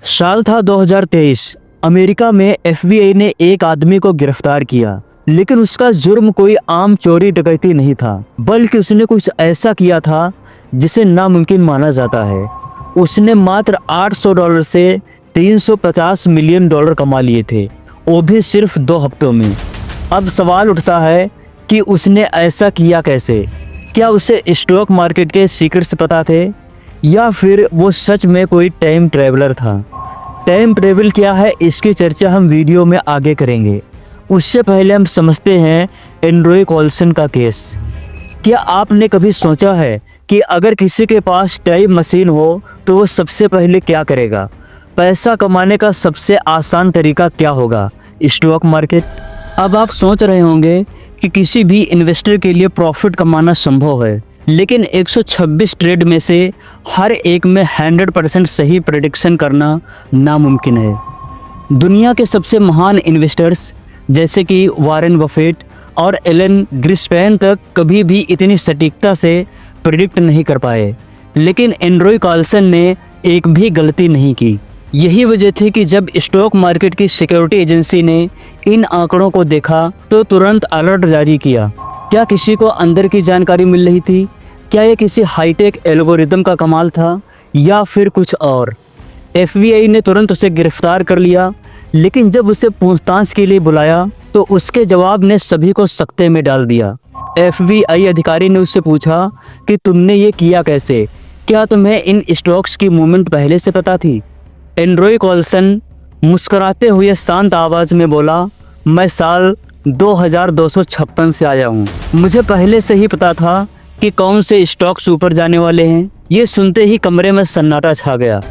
साल था 2023। अमेरिका में एफबीआई ने एक आदमी को गिरफ्तार किया, लेकिन उसका जुर्म कोई आम चोरी डकैती नहीं था, बल्कि उसने कुछ ऐसा किया था जिसे नामुमकिन माना जाता है। उसने मात्र $800 से $350 मिलियन कमा लिए थे, वो भी सिर्फ 2 हफ्तों में। अब सवाल उठता है कि उसने ऐसा किया कैसे? क्या उसे स्टॉक मार्केट के सीक्रेट्स पता थे, या फिर वो सच में कोई टाइम ट्रैवलर था? टाइम ट्रैवल क्या है, इसकी चर्चा हम वीडियो में आगे करेंगे। उससे पहले हम समझते हैं एंड्रॉय कॉल्सन का केस। क्या आपने कभी सोचा है कि अगर किसी के पास टाइम मशीन हो तो वो सबसे पहले क्या करेगा? पैसा कमाने का सबसे आसान तरीका क्या होगा? Stock market. अब आप सोच रहे होंगे कि किसी भी इन्वेस्टर के लिए प्रॉफिट कमाना संभव है, लेकिन 126 ट्रेड में से हर एक में 100% सही प्रेडिक्शन करना नामुमकिन है। दुनिया के सबसे महान इन्वेस्टर्स जैसे कि वारेन बफेट और एलन ग्रिस्पेन तक कभी भी इतनी सटीकता से प्रेडिक्ट नहीं कर पाए, लेकिन एंड्रॉय कॉल्सन ने एक भी गलती नहीं की। यही वजह थी कि जब स्टॉक मार्केट की सिक्योरिटी एजेंसी ने इन आंकड़ों को देखा तो तुरंत अलर्ट जारी किया। क्या किसी को अंदर की जानकारी मिल रही थी? क्या ये किसी हाईटेक एल्गोरिदम का कमाल था, या फिर कुछ और? एफबीआई ने तुरंत उसे गिरफ्तार कर लिया, लेकिन जब उसे पूछताछ के लिए बुलाया तो उसके जवाब ने सभी को सकते में डाल दिया। एफबीआई अधिकारी ने उससे पूछा कि तुमने ये किया कैसे? क्या तुम्हें इन स्टॉक्स की मूवमेंट पहले से पता थी? एंड्रॉय कॉल्सन मुस्कुराते हुए शांत आवाज़ में बोला, मैं साल 2256 से आया हूँ। मुझे पहले से ही पता था कि कौन से स्टॉक्स ऊपर जाने वाले हैं। ये सुनते ही कमरे में सन्नाटा छा गया।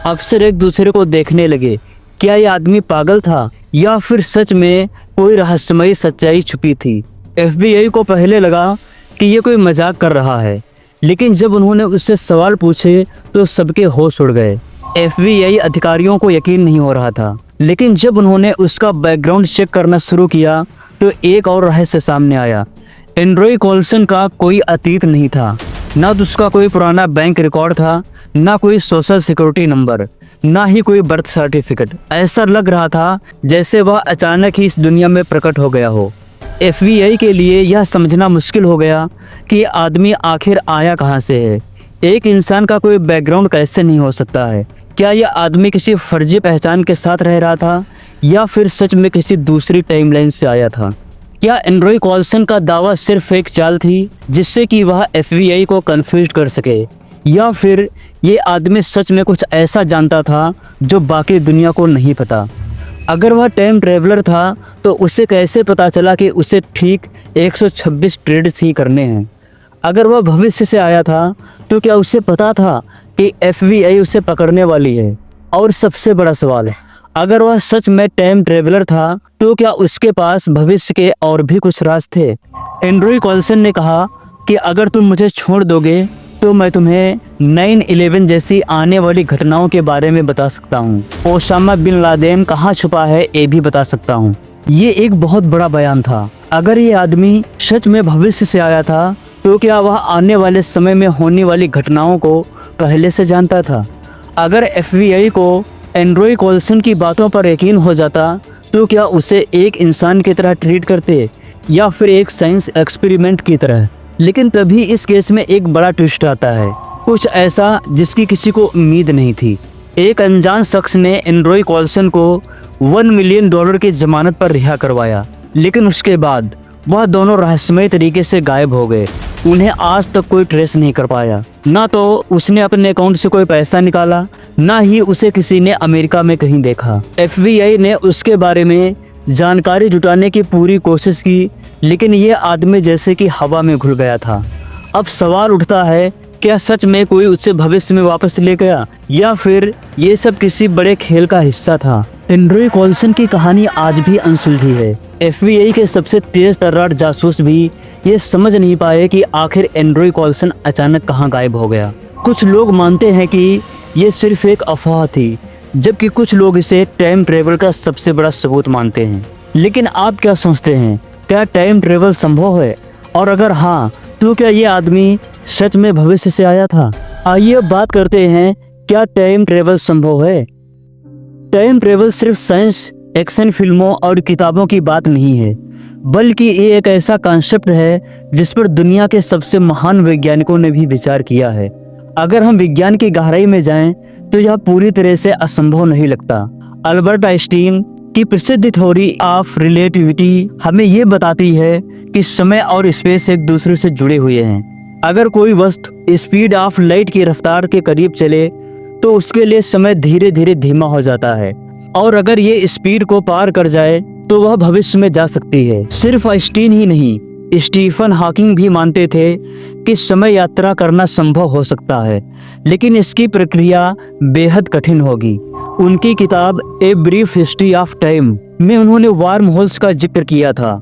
अफसर एक दूसरे को देखने लगे। क्या ये आदमी पागल था, या फिर सच में कोई रहस्यमयी सच्चाई छुपी थी? एफबीआई को पहले लगा कि ये कोई मजाक कर रहा है, लेकिन जब उन्होंने उससे सवाल पूछे तो सबके होश उड़ गए। एफबीआई अधिकारियों को यकीन नहीं हो रहा था, लेकिन जब उन्होंने उसका बैकग्राउंड चेक करना शुरू किया तो एक और रहस्य सामने आया। एंड्रॉय कॉल्सन का कोई अतीत नहीं था, ना तो उसका कोई पुराना बैंक रिकॉर्ड था, ना कोई सोशल सिक्योरिटी नंबर, ना ही कोई बर्थ सर्टिफिकेट। ऐसा लग रहा था जैसे वह अचानक ही इस दुनिया में प्रकट हो गया हो। एफबीआई के लिए यह समझना मुश्किल हो गया कि ये आदमी आखिर आया कहाँ से है। एक इंसान का कोई बैकग्राउंड कैसे नहीं हो सकता है? क्या यह आदमी किसी फर्जी पहचान के साथ रह रहा था, या फिर सच में किसी दूसरी टाइमलाइन से आया था? क्या एंड्रॉय कॉल्सन का दावा सिर्फ एक चाल थी जिससे कि वह एफबीआई को कंफ्यूज कर सके, या फिर ये आदमी सच में कुछ ऐसा जानता था जो बाकी दुनिया को नहीं पता? अगर वह टाइम ट्रैवलर था तो उसे कैसे पता चला कि उसे ठीक 126 ट्रेड्स ही करने हैं? अगर वह भविष्य से आया था तो क्या उसे पता था कि एफबीआई उसे पकड़ने वाली है? और सबसे बड़ा सवाल है, अगर वह सच में टाइम ट्रैवलर था तो क्या उसके पास भविष्य के और भी कुछ राज थे? एंड्रॉय कॉल्सन ने कहा कि अगर तुम मुझे छोड़ दोगे तो मैं तुम्हें 9/11 जैसी आने वाली घटनाओं के बारे में बता सकता हूँ। ओसामा बिन लादेन कहाँ छुपा है ये भी बता सकता हूँ। ये एक बहुत बड़ा बयान था। अगर ये आदमी सच में भविष्य से आया था तो क्या वह आने वाले समय में होने वाली घटनाओं को पहले से जानता था? अगर एफबीआई को एंड्रॉय कॉल्सन की बातों पर यकीन हो जाता तो क्या उसे एक इंसान की तरह ट्रीट करते, या फिर एक साइंस एक्सपेरिमेंट की तरह? लेकिन तभी इस केस में एक बड़ा ट्विस्ट आता है, कुछ ऐसा जिसकी किसी को उम्मीद नहीं थी। एक अनजान शख्स ने एंड्रॉय कॉल्सन को $1 मिलियन की जमानत पर रिहा करवाया, लेकिन उसके बाद वह दोनों रहस्यमय तरीके से गायब हो गए। उन्हें आज तक कोई ट्रेस नहीं कर पाया। ना तो उसने अपने अकाउंट से कोई पैसा निकाला, ना ही उसे किसी ने अमेरिका में कहीं देखा। एफबीआई ने उसके बारे में जानकारी जुटाने की पूरी कोशिश की, लेकिन ये आदमी जैसे कि हवा में घुल गया था। अब सवाल उठता है, क्या सच में कोई उससे भविष्य में वापस ले गया, या फिर ये सब किसी बड़े खेल का हिस्सा था? एंड्रॉय कॉल्सन की कहानी आज भी अनसुलझी है। एफबीआई के सबसे तेज तर्रार जासूस भी ये समझ नहीं पाए कि आखिर एंड्रॉय कॉल्सन अचानक कहाँ गायब हो गया। कुछ लोग मानते हैं कि ये सिर्फ एक अफवाह थी, जबकि कुछ लोग इसे टाइम ट्रेवल का सबसे बड़ा सबूत मानते हैं। लेकिन आप क्या सोचते हैं, क्या टाइम ट्रेवल संभव है? और अगर हाँ, तो क्या ये आदमी सच में भविष्य से आया था? आइए बात करते हैं, क्या टाइम ट्रेवल संभव है? टाइम ट्रेवल सिर्फ साइंस एक्शन फिल्मों और किताबों की बात नहीं है, बल्कि ये एक ऐसा कॉन्सेप्ट है जिस पर दुनिया के सबसे महान वैज्ञानिकों ने भी विचार किया है। अगर हम विज्ञान की गहराई में जाएं तो यह पूरी तरह से असंभव नहीं लगता। अल्बर्ट आइंस्टीन की प्रसिद्ध थ्योरी ऑफ रिलेटिविटी हमें ये बताती है कि समय और स्पेस एक दूसरे से जुड़े हुए हैं। अगर कोई वस्तु स्पीड ऑफ लाइट की रफ्तार के करीब चले तो उसके लिए समय धीरे धीरे धीमा हो जाता है, और अगर ये स्पीड को पार कर जाए तो वह भविष्य में जा सकती है। सिर्फ आइंस्टीन ही नहीं, स्टीफन हॉकिंग भी मानते थे कि समय यात्रा करना संभव हो सकता है, लेकिन इसकी प्रक्रिया बेहद कठिन होगी। उनकी किताब a brief history of time में उन्होंने वार्म होल्स का जिक्र किया था,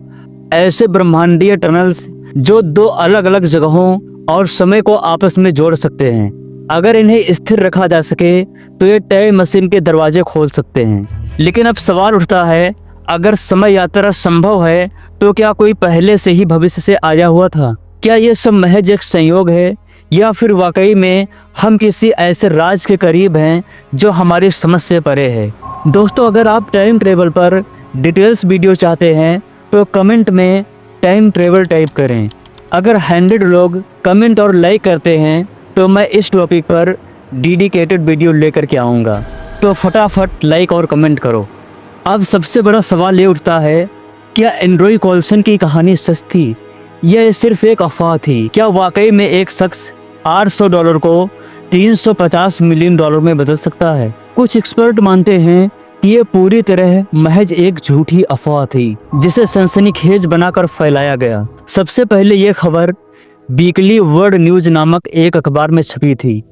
ऐसे ब्रह्मांडीय टनल्स जो दो अलग अलग जगहों और समय को आपस में जोड़ सकते हैं। अगर इन्हें स्थिर रखा जा सके तो ये टाइम मशीन के दरवाजे खोल सकते हैं। लेकिन अब सवाल उठता है, अगर समय यात्रा संभव है तो क्या कोई पहले से ही भविष्य से आया हुआ था? क्या ये सब महज एक संयोग है, या फिर वाकई में हम किसी ऐसे राज के करीब हैं जो हमारी समझ से परे है? दोस्तों, अगर आप टाइम ट्रेवल पर डिटेल्स वीडियो चाहते हैं तो कमेंट में टाइम ट्रेवल टाइप करें। अगर 100 लोग कमेंट और लाइक करते हैं तो मैं इस टॉपिक पर डेडिकेटेड वीडियो लेकर के आऊँगा, तो फटाफट लाइक और कमेंट करो। अब सबसे बड़ा सवाल ये उठता है, क्या एंड्रॉय कोल्सन की कहानी सच थी या ये सिर्फ एक अफवाह थी? क्या वाकई में एक शख्स $800 को $350 मिलियन में बदल सकता है? कुछ एक्सपर्ट मानते हैं कि ये पूरी तरह महज एक झूठी अफवाह थी जिसे सनसनीखेज बनाकर फैलाया गया। सबसे पहले ये खबर वीकली वर्ल्ड न्यूज नामक एक अखबार में छपी थी।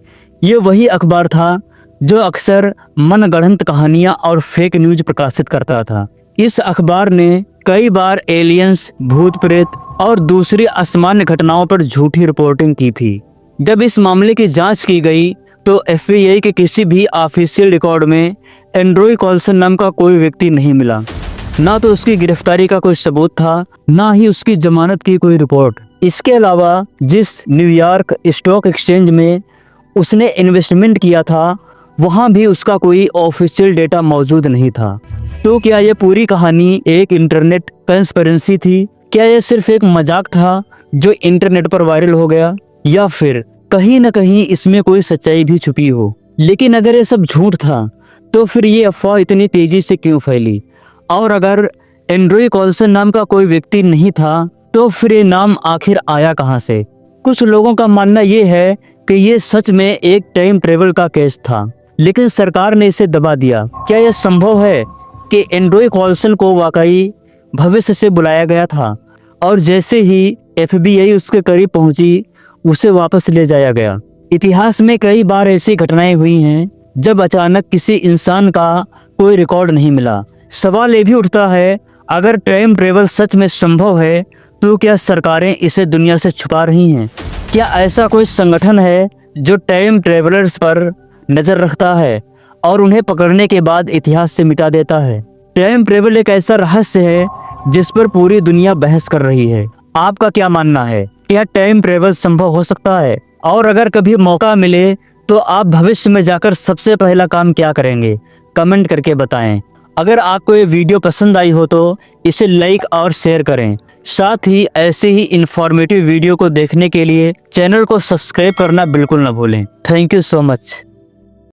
ये वही अखबार था जो अक्सर मनगढ़ंत कहानियां और फेक न्यूज प्रकाशित करता था। इस अखबार ने कई बार एलियंस, भूत प्रेत और दूसरी असामान्य घटनाओं पर झूठी रिपोर्टिंग की थी। जब इस मामले की जांच की गई तो FBI के किसी भी ऑफिशियल रिकॉर्ड में एंड्रॉय कोल्सन नाम का कोई व्यक्ति नहीं मिला। ना तो उसकी गिरफ्तारी का कोई सबूत था, ना ही उसकी जमानत की कोई रिपोर्ट। इसके अलावा जिस न्यूयॉर्क स्टॉक एक्सचेंज में उसने इन्वेस्टमेंट किया था, वहाँ भी उसका कोई ऑफिशियल डेटा मौजूद नहीं था। तो क्या ये पूरी कहानी एक इंटरनेट कंस्पिरेसी थी? क्या ये सिर्फ एक मजाक था जो इंटरनेट पर वायरल हो गया, या फिर कहीं न कहीं इसमें कोई सच्चाई भी छुपी हो? लेकिन अगर ये सब झूठ था तो फिर ये अफवाह इतनी तेजी से क्यों फैली? और अगर एंड्रॉय कोल्सन नाम का कोई व्यक्ति नहीं था तो फिर ये नाम आखिर आया कहाँ से? कुछ लोगों का मानना ये है कि ये सच में एक टाइम ट्रेवल का केस था, लेकिन सरकार ने इसे दबा दिया। क्या यह संभव है कि एंड्रॉय कोल्सन को वाकई भविष्य से बुलाया गया था और जैसे ही FBI उसके करीब पहुंची उसे वापस ले जाया गया? इतिहास में कई बार ऐसी घटनाएं हुई हैं जब अचानक किसी इंसान का कोई रिकॉर्ड नहीं मिला। सवाल ये भी उठता है, अगर टाइम ट्रेवल सच में संभव है तो क्या सरकारें इसे दुनिया से छुपा रही हैं? क्या ऐसा कोई संगठन है जो टाइम ट्रेवलर्स पर नज़र रखता है और उन्हें पकड़ने के बाद इतिहास से मिटा देता है? टाइम ट्रेवल एक ऐसा रहस्य है जिस पर पूरी दुनिया बहस कर रही है। आपका क्या मानना है? क्या टाइम ट्रेवल संभव हो सकता है? और अगर कभी मौका मिले तो आप भविष्य में जाकर सबसे पहला काम क्या करेंगे? कमेंट करके बताएं। अगर आपको ये वीडियो पसंद आई हो तो इसे लाइक और शेयर करें। साथ ही ऐसे ही इंफॉर्मेटिव वीडियो को देखने के लिए चैनल को सब्सक्राइब करना बिल्कुल ना भूलें। Thank you so much.